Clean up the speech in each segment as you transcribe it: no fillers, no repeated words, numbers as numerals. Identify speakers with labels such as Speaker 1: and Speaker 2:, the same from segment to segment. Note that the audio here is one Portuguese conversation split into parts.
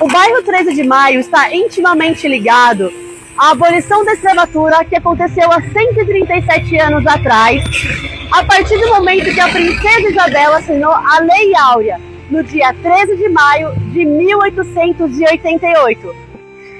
Speaker 1: O bairro 13 de Maio está intimamente ligado à abolição da escravatura que aconteceu há 137 anos atrás, a partir do momento que a princesa Isabel assinou a Lei Áurea, no dia 13 de maio de 1888.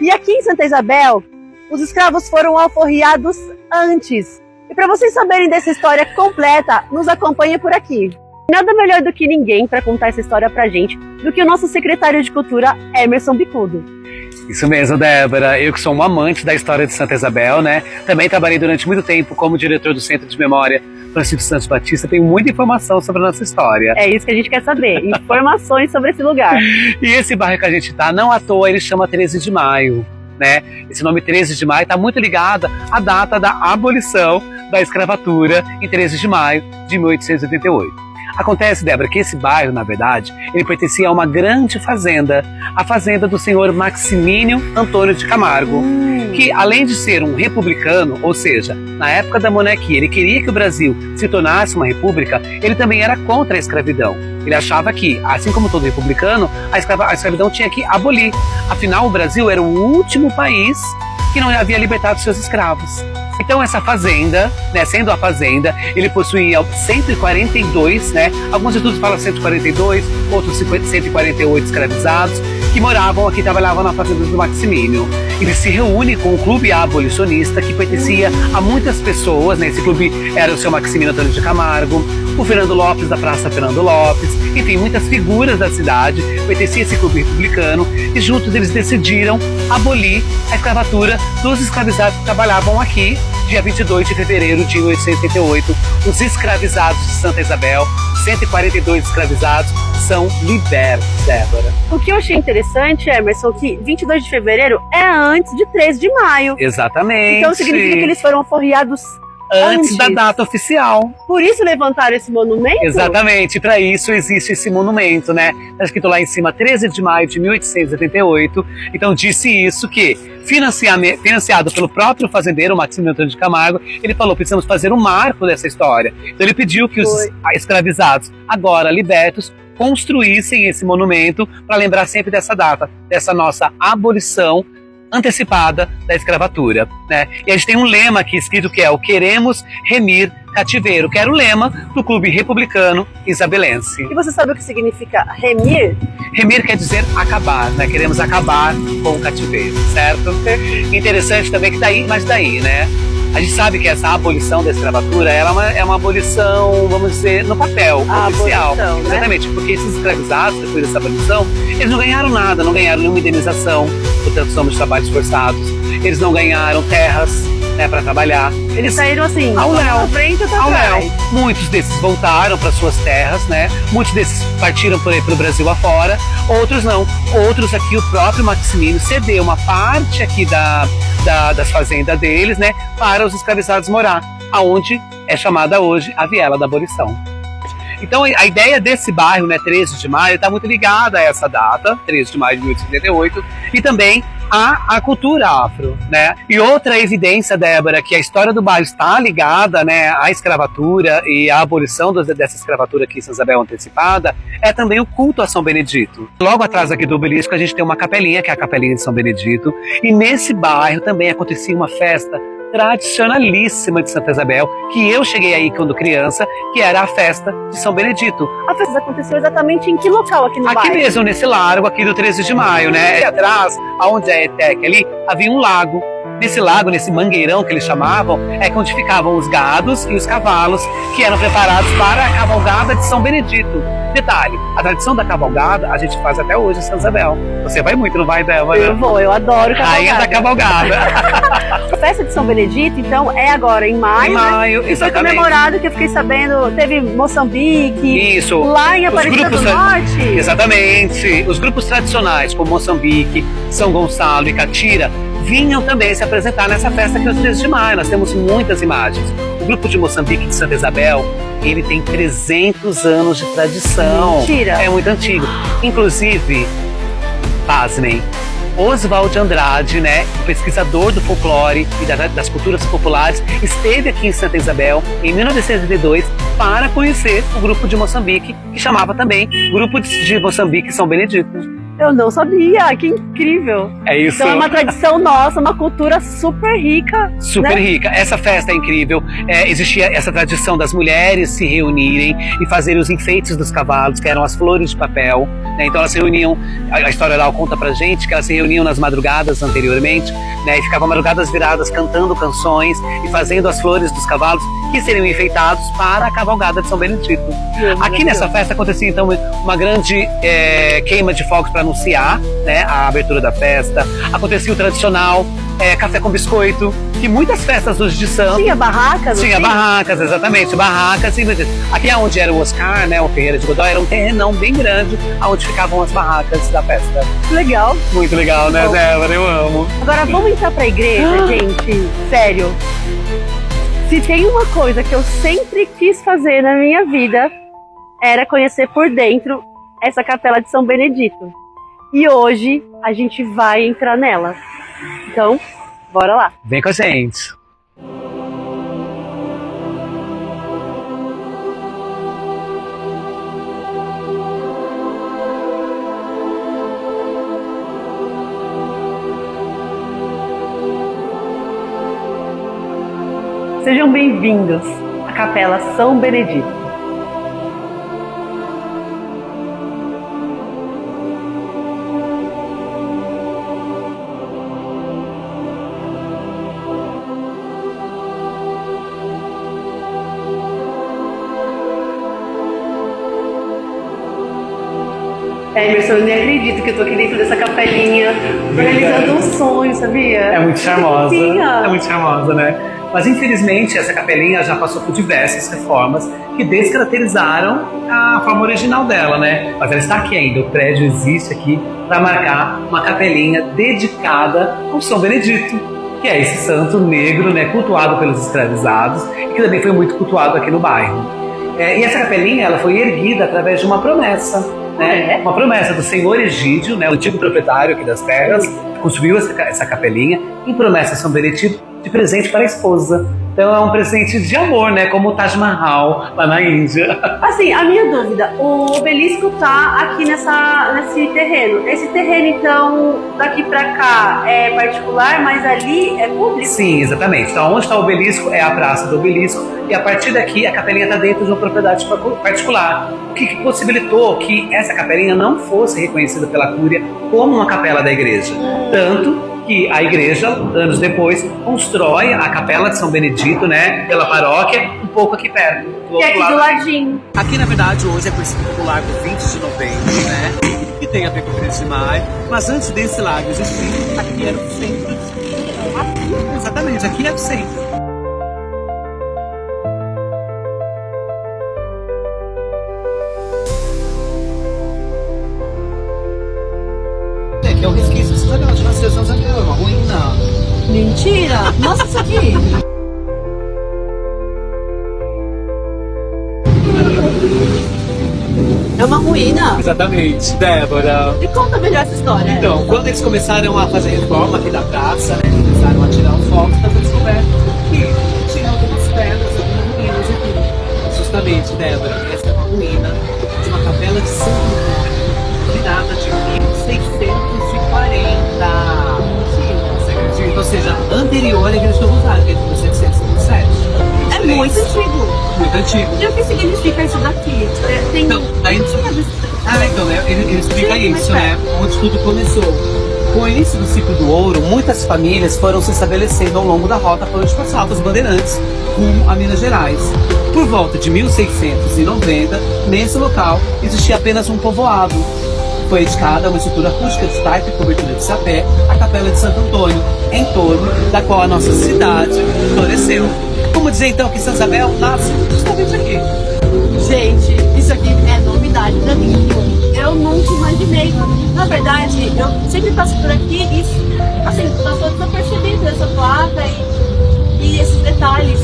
Speaker 1: E aqui em Santa Isabel, os escravos foram alforriados antes. E para vocês saberem dessa história completa, nos acompanhem por aqui. Nada melhor do que ninguém para contar essa história pra gente do que o nosso secretário de Cultura, Emerson Bicudo.
Speaker 2: Isso mesmo, Débora. Eu que sou um amante da história de Santa Isabel, né? Também trabalhei durante muito tempo como diretor do Centro de Memória Francisco Santos Batista. Tenho muita informação sobre a nossa história.
Speaker 1: É isso que a gente quer saber, informações sobre esse lugar.
Speaker 2: E esse bairro que a gente tá, não à toa, ele chama 13 de Maio, né? Esse nome 13 de Maio está muito ligado à data da abolição da escravatura em 13 de maio de 1888. Acontece, Débora, que esse bairro, na verdade, ele pertencia a uma grande fazenda, a fazenda do senhor Maximínio Antônio de Camargo, que além de ser um republicano, ou seja, na época da monarquia, ele queria que o Brasil se tornasse uma república, ele também era contra a escravidão. Ele achava que, assim como todo republicano, a escravidão tinha que abolir. Afinal, o Brasil era o último país que não havia libertado seus escravos. Então essa fazenda, né, sendo a fazenda, ele possuía 142, né, alguns estudos falam 142, outros 148 escravizados, que moravam aqui, trabalhavam na fazenda do Maximínio. Ele se reúne com o clube abolicionista, que pertencia a muitas pessoas, né, esse clube era o seu Maximínio Antônio de Camargo, o Fernando Lopes da Praça Fernando Lopes, enfim, muitas figuras da cidade pertenciam a esse clube republicano, e juntos eles decidiram abolir a escravatura dos escravizados que trabalhavam aqui. Dia 22 de fevereiro de 1888, os escravizados de Santa Isabel, 142 escravizados, são libertos, Débora.
Speaker 1: O que eu achei interessante, Emerson, que 22 de fevereiro é antes de 13 de maio.
Speaker 2: Exatamente.
Speaker 1: Então significa que eles foram alforriados
Speaker 2: antes da data oficial.
Speaker 1: Por isso levantaram esse monumento?
Speaker 2: Exatamente, para isso existe esse monumento, né? Está escrito lá em cima, 13 de maio de 1888. Então disse isso que, financiado pelo próprio fazendeiro, Maximiliano Antônio de Camargo, ele falou, precisamos fazer um marco dessa história. Então ele pediu que os escravizados, agora libertos, construíssem esse monumento para lembrar sempre dessa data, dessa nossa abolição antecipada da escravatura, né? E a gente tem um lema aqui escrito que é o queremos remir cativeiro, que era o lema do Clube Republicano Isabelense.
Speaker 1: E você sabe o que significa remir?
Speaker 2: Remir quer dizer acabar, né? Queremos acabar com o cativeiro, certo? Interessante também que daí, né? A gente sabe que essa abolição da escravatura ela é uma abolição, vamos dizer, no papel oficial.
Speaker 1: Abolição, né?
Speaker 2: Exatamente, porque esses escravizados, depois dessa abolição, eles não ganharam nada, não ganharam nenhuma indenização por tradução de trabalhos forçados, eles não ganharam terras, né, para trabalhar.
Speaker 1: Eles saíram assim,
Speaker 2: ao léu,
Speaker 1: frente ou
Speaker 2: ao léu. Muitos desses voltaram para suas terras, né? Muitos desses partiram para o Brasil afora, outros não. Outros aqui, o próprio Maximínio cedeu uma parte aqui das fazendas deles, né, para os escravizados morar, aonde é chamada hoje a Viela da Abolição. Então a ideia desse bairro, né, 13 de maio, está muito ligada a essa data, 13 de maio de 1888, e também a cultura afro, né? E outra evidência, Débora, que a história do bairro está ligada, né, à escravatura e à abolição dessa escravatura aqui em Santa Isabel antecipada, é também o culto a São Benedito. Logo atrás aqui do obelisco a gente tem uma capelinha, que é a Capelinha de São Benedito, e nesse bairro também acontecia uma festa tradicionalíssima de Santa Isabel, que eu cheguei aí quando criança, que era a festa de São Benedito.
Speaker 1: A festa aconteceu exatamente em que local aqui no bairro?
Speaker 2: Aqui mesmo, nesse largo aqui do 13 de maio, né? E atrás, aonde é a ETEC ali, havia um lago. Nesse lago, nesse mangueirão que eles chamavam, é onde ficavam os gados e os cavalos que eram preparados para a cavalgada de São Benedito. Detalhe, a tradição da cavalgada a gente faz até hoje em Santa Isabel. Você vai muito, não vai, Débora?
Speaker 1: Eu vou, eu adoro cavalgada.
Speaker 2: Rainha da cavalgada.
Speaker 1: A festa de São Benedito, então, é agora em maio.
Speaker 2: Em maio,
Speaker 1: né? E foi comemorado, que eu fiquei sabendo, teve Moçambique.
Speaker 2: Isso.
Speaker 1: Lá em Aparecida do Norte.
Speaker 2: Exatamente. Os grupos tradicionais, como Moçambique, São Gonçalo e Catira, vinham também se apresentar nessa festa aqui no 13 de maio. Nós temos muitas imagens. O grupo de Moçambique de Santa Isabel, ele tem 300 anos de tradição.
Speaker 1: Mentira!
Speaker 2: É muito antigo. Inclusive, pasmem, Oswald de Andrade, né, o pesquisador do folclore e das culturas populares, esteve aqui em Santa Isabel em 1982 para conhecer o grupo de Moçambique, que chamava também Grupo de Moçambique São Benedito.
Speaker 1: Eu não sabia, que incrível.
Speaker 2: É isso.
Speaker 1: Então é uma tradição nossa, uma cultura super rica.
Speaker 2: Super
Speaker 1: né?
Speaker 2: rica. Essa festa é incrível. Existia essa tradição das mulheres se reunirem e fazerem os enfeites dos cavalos, que eram as flores de papel. Né? Então elas se reuniam, a história oral conta pra gente que elas se reuniam nas madrugadas anteriormente, né? E ficavam madrugadas viradas cantando canções e fazendo as flores dos cavalos que seriam enfeitados para a cavalgada de São Benedito. Aqui nessa festa acontecia então uma grande queima de fogos para anunciar, né, a abertura da festa. Acontecia o tradicional café com biscoito, que muitas festas hoje de santo
Speaker 1: Tinha barracas?
Speaker 2: tinha
Speaker 1: assim?
Speaker 2: barracas, exatamente, barracas. Aqui onde era o Oscar, né, o Ferreira de Godoy, era um terrenão bem grande, onde ficavam as barracas da festa.
Speaker 1: Legal.
Speaker 2: Muito legal, né, Débora? Eu amo.
Speaker 1: Agora vamos entrar pra igreja, gente. Sério. Se tem uma coisa que eu sempre quis fazer na minha vida, era conhecer por dentro essa capela de São Benedito. E hoje a gente vai entrar nela. Então, bora lá.
Speaker 2: Vem com a gente.
Speaker 1: Sejam bem-vindos à Capela São Benedito. Emerson, eu nem acredito que eu tô aqui dentro dessa capelinha, realizando um sonho, sabia?
Speaker 2: É muito charmosa.
Speaker 1: Fofinha.
Speaker 2: É muito charmosa, né? Mas infelizmente essa capelinha já passou por diversas reformas que descaracterizaram a forma original dela, né? Mas ela está aqui ainda, o prédio existe aqui para marcar uma capelinha dedicada ao São Benedito, que é esse santo negro, né, cultuado pelos escravizados e que também foi muito cultuado aqui no bairro. E essa capelinha ela foi erguida através de uma promessa, né? Uma promessa do senhor Egídio, né, o antigo proprietário aqui das terras, construiu essa capelinha em promessa a São Benedito de presente para a esposa. Então é um presente de amor, né? Como o Taj Mahal lá na Índia.
Speaker 1: Assim, a minha dúvida, o obelisco tá aqui nesse terreno. Esse terreno, então, daqui pra cá é particular, mas ali é público?
Speaker 2: Sim, exatamente. Então onde está o obelisco é a praça do obelisco e a partir daqui a capelinha está dentro de uma propriedade particular. O que possibilitou que essa capelinha não fosse reconhecida pela Cúria como uma capela da igreja. Tanto que a igreja, anos depois, constrói a capela de São Benedito, né, pela paróquia, um pouco aqui perto.
Speaker 1: Que é aqui do ladinho.
Speaker 2: Aqui, na verdade, hoje é conhecido como Largo 20 de Novembro, né, que tem a ver com o 13 de maio, mas antes desse largo existir, aqui era o centro. Aqui, exatamente, aqui é o centro. Que é o resquício de Isabel, de nascer São Isabel, é uma ruína.
Speaker 1: Mentira! Mostra isso aqui! É uma ruína?
Speaker 2: Exatamente, Débora.
Speaker 1: E conta melhor essa história.
Speaker 2: Então, quando eles começaram a fazer reforma aqui da praça, né, começaram a tirar os fogos, foi descoberto que tinha algumas pedras, algumas ruínas aqui. Justamente, Débora, essa é uma ruína de uma capela de Santo Antônio, que data de 1640. Você acredita? Ou seja, anterior à Igreja do Rosário, que é de 1707.
Speaker 1: É muito antigo.
Speaker 2: Muito antigo.
Speaker 1: E o que significa isso daqui? Tem...
Speaker 2: Então, aí... então, né, ele explica
Speaker 1: Sim,
Speaker 2: isso, né? Onde tudo começou. Com o início do ciclo do ouro, muitas famílias foram se estabelecendo ao longo da rota para onde passavam os bandeirantes, rumo a Minas Gerais. Por volta de 1690, nesse local, existia apenas um povoado. Foi dedicada a uma estrutura rústica de taipa e cobertura de sapé, a Capela de Santo Antônio, em torno da qual a nossa cidade floresceu. Como dizer então que São Isabel nasce justamente aqui?
Speaker 1: Gente, isso aqui é novidade pra mim. Eu nunca imaginei. Na verdade, eu sempre passo por aqui e, assim, passou desapercebido essa placa e esses detalhes.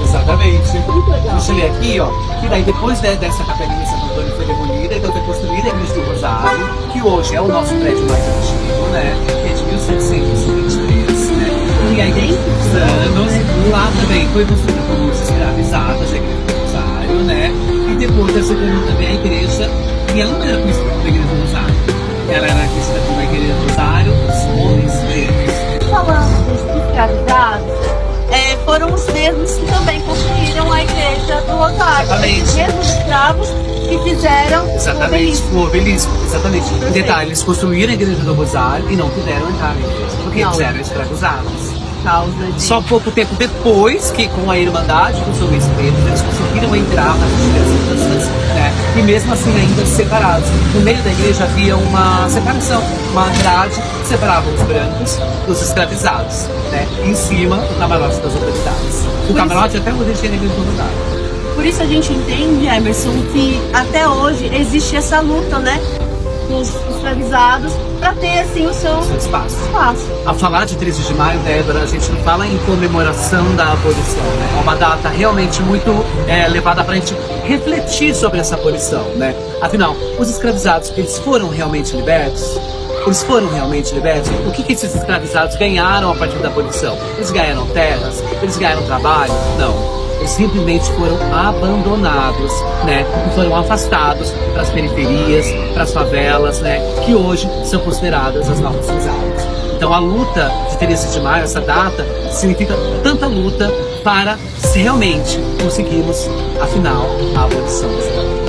Speaker 2: Exatamente.
Speaker 1: Muito legal.
Speaker 2: Deixa eu ler aqui, ó. E daí depois dessa capelinha Santo Antônio foi demolida, então foi construída a Igreja do Rosário, que hoje é o nosso prédio mais antigo, né? Que é de 1723, né? E aí, dentro dos anos, lá também foi construída por muitos escravizados, a Igreja do Rosário, né? E depois essa também a igreja, e ela não era conhecida como a Igreja do Rosário. ela era vista como a igreja do Rosário, os homens negros.
Speaker 1: Falando dos escravizados, foram os mesmos que também construíram a igreja do Rosário.
Speaker 2: Exatamente.
Speaker 1: Os mesmos escravos que fizeram
Speaker 2: Exatamente, o obelisco. Exatamente.
Speaker 1: Perfeito.
Speaker 2: Detalhe, eles construíram a igreja do Rosário e não puderam entrar na igreja, porque
Speaker 1: Não.
Speaker 2: eles eram escravizados.
Speaker 1: causa de...
Speaker 2: Só pouco tempo depois que, com a Irmandade dos Homens Pretos, eles conseguiram entrar nas diversas, né? E mesmo assim ainda separados. No meio da igreja havia uma separação, uma grade que separava os brancos dos escravizados, né? E em cima, o camarote das autoridades. O camarote até hoje tem na igreja do Rosário.
Speaker 1: Por isso a gente entende, Emerson, que até hoje existe essa luta, né? Dos escravizados para ter assim o seu
Speaker 2: Espaço.
Speaker 1: espaço.
Speaker 2: Ao falar de 13 de maio, Débora, a gente não fala em comemoração da abolição, né? É uma data realmente muito levada para a gente refletir sobre essa abolição, né? Afinal, os escravizados, eles foram realmente libertos? Eles foram realmente libertos? O que esses escravizados ganharam a partir da abolição? Eles ganharam terras? Eles ganharam trabalho? Não. Eles simplesmente foram abandonados, né? E foram afastados para as periferias, para as favelas, né? Que hoje são consideradas as novas ciudades. Então a luta de 13 de maio, essa data, significa tanta luta para realmente conseguirmos, afinal, a abolição da escravidão.